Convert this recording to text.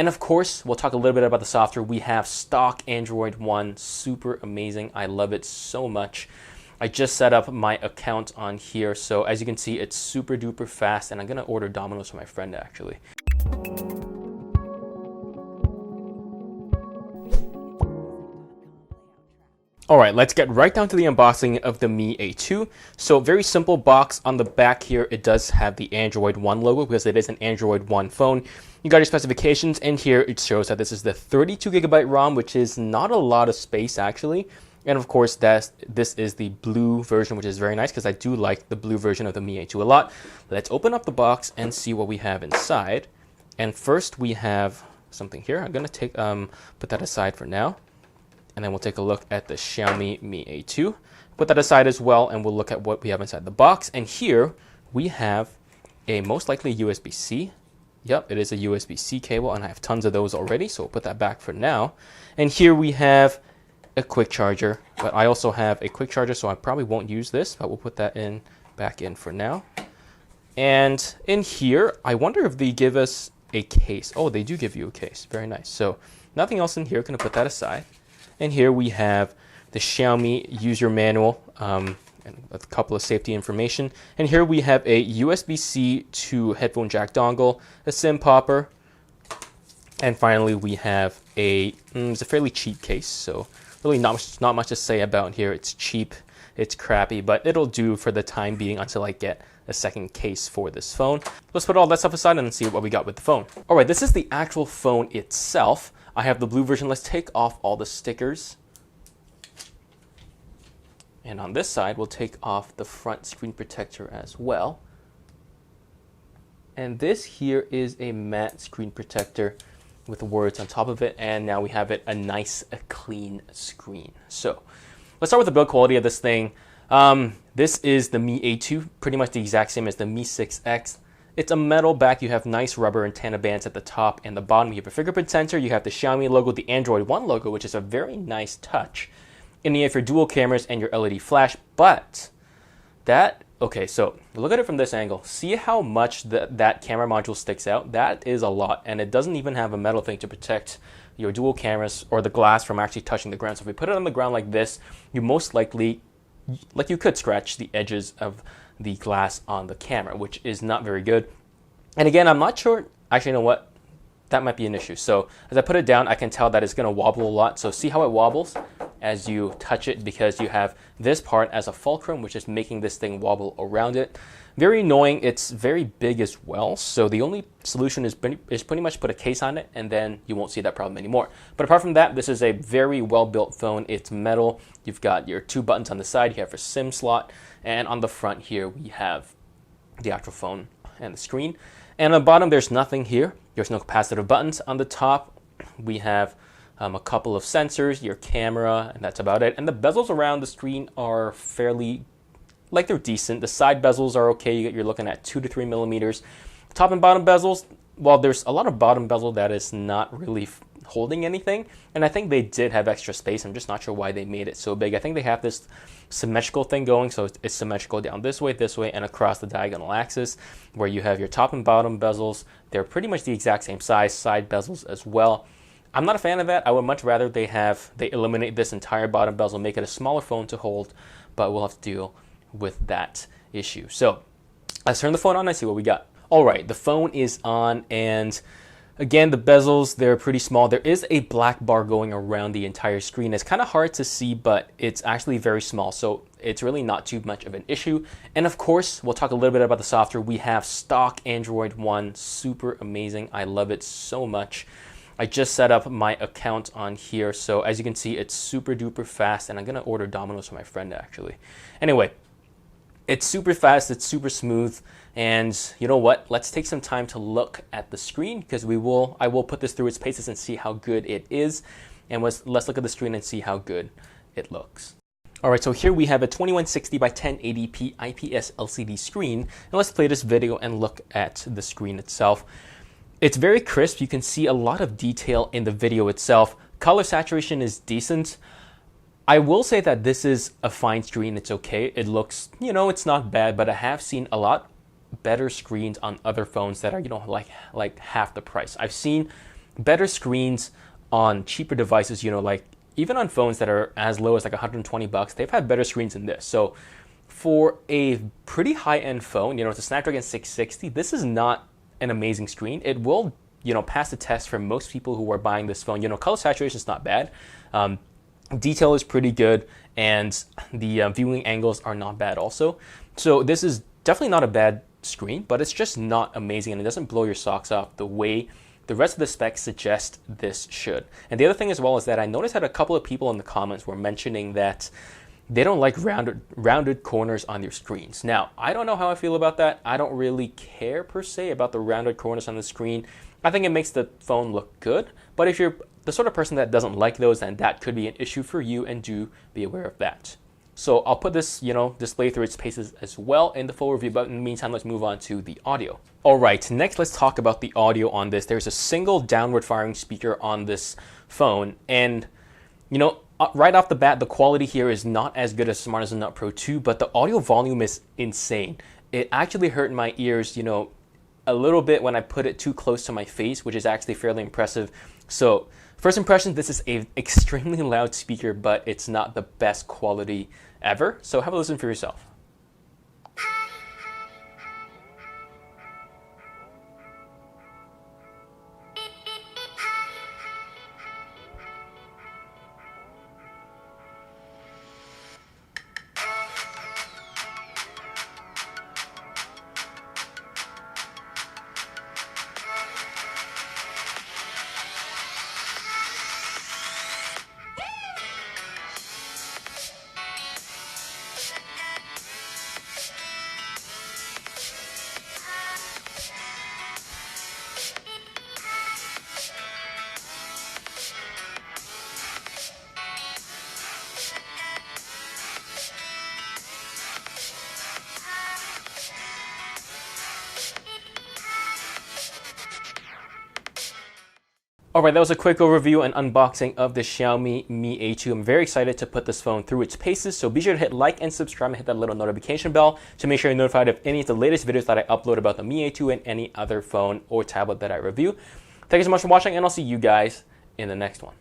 And of course, we'll talk a little bit about the software. We have stock Android One, super amazing. I love it so much. I just set up my account on here, so as you can see, it's super duper fast, and I'm gonna order Domino's for my friend actually. All right, let's get right down to the unboxing of the Mi A2. So very simple box. On the back here, it does have the Android One logo because it is an Android One phone. You got your specifications, and here it shows that this is the 32GB ROM, which is not a lot of space actually. And of course, this is the blue version, which is very nice because I do like the blue version of the Mi A2 a lot. Let's open up the box and see what we have inside. And first we have something here. I'm gonna put that aside for now. And then we'll take a look at the Xiaomi Mi A2. Put that aside as well, and we'll look at what we have inside the box. And here we have a most likely USB-C. Yep, it is a USB-C cable, and I have tons of those already, so we'll put that back for now. And here we have a quick charger, but I also have a quick charger, so I probably won't use this, but we'll put that back in for now. And in here, I wonder if they give us a case. Oh, they do give you a case. Very nice. So nothing else in here. Gonna put that aside. And here we have the Xiaomi user manual and a couple of safety information. And here we have a USB-C to headphone jack dongle, a SIM popper, and finally we have it's a fairly cheap case. So really not much to say about here. It's cheap, it's crappy, but it'll do for the time being until I get a second case for this phone. Let's put all that stuff aside and see what we got with the phone. All right, this is the actual phone itself. I have the blue version. Let's take off all the stickers. And on this side, we'll take off the front screen protector as well. And this here is a matte screen protector with words on top of it. And now we have a nice, clean screen. So let's start with the build quality of this thing. This is the Mi A2, pretty much the exact same as the Mi 6X. It's a metal back. You have nice rubber antenna bands at the top and the bottom. You have a fingerprint sensor. You have the Xiaomi logo, the Android One logo, which is a very nice touch. And you have your dual cameras and your LED flash. But okay, so look at it from this angle. See how much that camera module sticks out? That is a lot, and it doesn't even have a metal thing to protect your dual cameras or the glass from actually touching the ground. So if we put it on the ground like this, you most likely, you could scratch the edges of the glass on the camera, which is not very good. And again, I'm not sure, actually, you know what? That might be an issue. So as I put it down, I can tell that it's gonna wobble a lot. So see how it wobbles as you touch it, because you have this part as a fulcrum, which is making this thing wobble around it. Very annoying. It's very big as well. So the only solution is pretty much put a case on it, and then you won't see that problem anymore. But apart from that, this is a very well-built phone. It's metal. You've got your two buttons on the side. You have your SIM slot. And on the front here, we have the actual phone and the screen. And on the bottom, there's nothing here. There's no capacitive buttons. On the top, we have a couple of sensors, your camera, and that's about it. And the bezels around the screen are fairly, they're decent. The side bezels are okay. You're looking at 2 to 3 millimeters. Top and bottom bezels, well, there's a lot of bottom bezel that is not really holding anything. And I think they did have extra space. I'm just not sure why they made it so big. I think they have this symmetrical thing going, so it's symmetrical down this way, and across the diagonal axis, where you have your top and bottom bezels. They're pretty much the exact same size, side bezels as well. I'm not a fan of that. I would much rather they eliminate this entire bottom bezel, make it a smaller phone to hold, but we'll have to deal with that issue. So let's turn the phone on and see what we got. All right, the phone is on, and again, the bezels, they're pretty small. There is a black bar going around the entire screen. It's kind of hard to see, but it's actually very small, so it's really not too much of an issue. And of course, we'll talk a little bit about the software. We have stock Android One, super amazing. I love it so much. I just set up my account on here, so as you can see, it's super duper fast, and I'm gonna order Domino's for my friend actually. Anyway, it's super fast, it's super smooth, and you know what? Let's take some time to look at the screen, because I will put this through its paces and see how good it is. And let's look at the screen and see how good it looks. All right, so here we have a 2160 by 1080p IPS LCD screen, and let's play this video and look at the screen itself. It's very crisp. You can see a lot of detail in the video itself. Color saturation is decent. I will say that this is a fine screen. It's okay. It looks, it's not bad, but I have seen a lot better screens on other phones that are, like half the price. I've seen better screens on cheaper devices, like even on phones that are as low as like 120 bucks, they've had better screens than this. So for a pretty high-end phone, it's a Snapdragon 660, this is not an amazing screen. It will, pass the test for most people who are buying this phone. Color saturation is not bad. Detail is pretty good, and the viewing angles are not bad also. So this is definitely not a bad screen, but it's just not amazing, and it doesn't blow your socks off the way the rest of the specs suggest this should. And the other thing as well is that I noticed that a couple of people in the comments were mentioning that they don't like rounded corners on their screens. Now, I don't know how I feel about that. I don't really care per se about the rounded corners on the screen. I think it makes the phone look good, but if you're the sort of person that doesn't like those, then that could be an issue for you, and do be aware of that. So I'll put this, display through its paces as well in the full review, but in the meantime, let's move on to the audio. All right, next let's talk about the audio on this. There's a single downward firing speaker on this phone, and right off the bat, the quality here is not as good as Smart as a Nut Pro 2, but the audio volume is insane. It actually hurt my ears, a little bit when I put it too close to my face, which is actually fairly impressive. So first impression, this is an extremely loud speaker, but it's not the best quality ever. So have a listen for yourself. Alright, that was a quick overview and unboxing of the Xiaomi Mi A2. I'm very excited to put this phone through its paces, so be sure to hit like and subscribe and hit that little notification bell to make sure you're notified of any of the latest videos that I upload about the Mi A2 and any other phone or tablet that I review. Thank you so much for watching, and I'll see you guys in the next one.